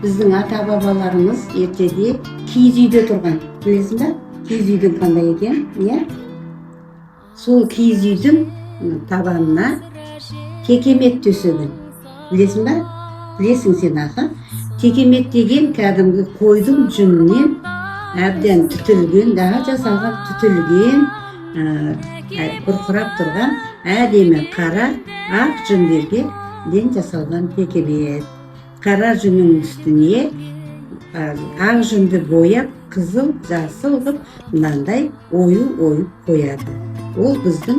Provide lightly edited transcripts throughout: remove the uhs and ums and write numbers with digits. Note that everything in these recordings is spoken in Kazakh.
біздің ата-бабаларымыз ертеде киіз үйде тұрған. Білесің бе? Киіз үйдің қандай екен? Иә? Сол киіз үйдің табанына текемет төсеген. Білесің бе? Білесің сен аға. Текемет деген кәдімгі қойдың жүнінен әбден түтілген, daha жасалған түтілген, бұрқырап тұрған әдемі қара ақ жүндерге ден жасалған текемет. Қара жүннің үстіне ақ жүнді бояп, қызыл, жасыл қылып, мынандай ойып қояды. Ол біздің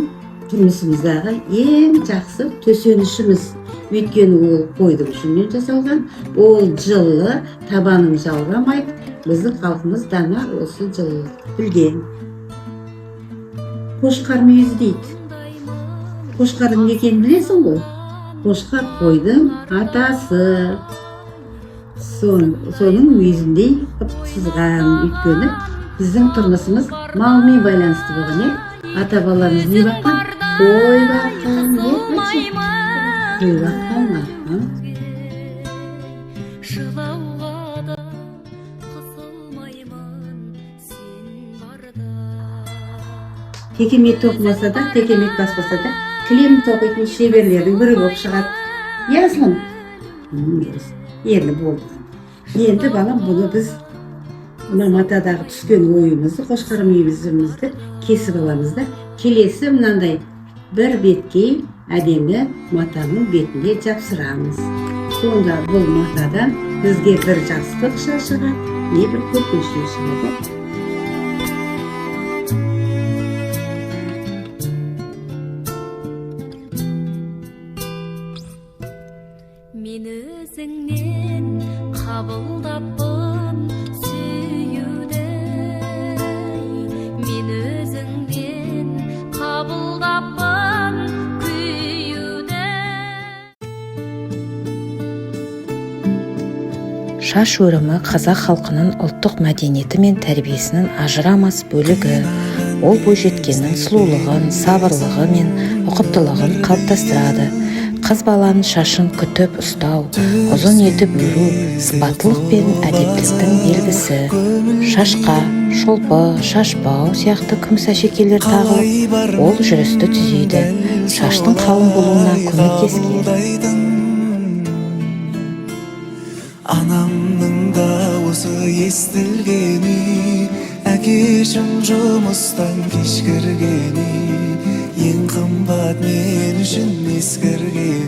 тұрмысымыздағы ең жақсы төсенішіміз. Өйткені ол қойдың жүнінен жасалған, ол жылы, табаның жаурамайды. Біздің халқымыз дана осы жылы білген. Қошқар мүйізі дейді. Қошқардың не екенін білесің ғой? Қошқар қойдың атасы. Соның мүйізіндей сызған. Өйткені біздің тұрмысымыз малмен байланысты болған. Ата-бабаларымыз не баққан? Қой баққан. Қой баққан. Текемет тоқымаса да, текемет баспаса да, кілем тоқитын шеберлердің бірі болып шығады. Ясылым? Ерлі болды. Енді балам, бұны біз матадағы түскен ойымызды, қошқар мүйізімізді кесіп аламыз да, келесі мынандай бір беткей әдемі матаның бетінде жапсырамыз. Сонда бұл матадан бізге бір жастық шығады, не бір көкөше шығады. Мен өзіңнен қабылдаппын сүюді, мен өзіңнен қабылдаппын күйюді. Шаш өрімі қазақ халқының ұлттық мәдениеті мен тәрбиесінің ажырамас бөлігі. Ол бойжеткеннің сұлулығын, сабырлығы мен ұқыптылығын қалыптастырады. Қыз баланың шашын күтіп ұстау, ұзын етіп өру, сыпаттылық пен әдептіліктің белгісі. Шашқа, шолпы, шашбау сияқты күміс әшекейлер тағылып, ол жүрісті түзейді, шаштың қалың болуына көмектескен. Анамның дауысы естілгені, әкешім жұмыстан кешкіргені, ең қымбат мен үшін ескіргені.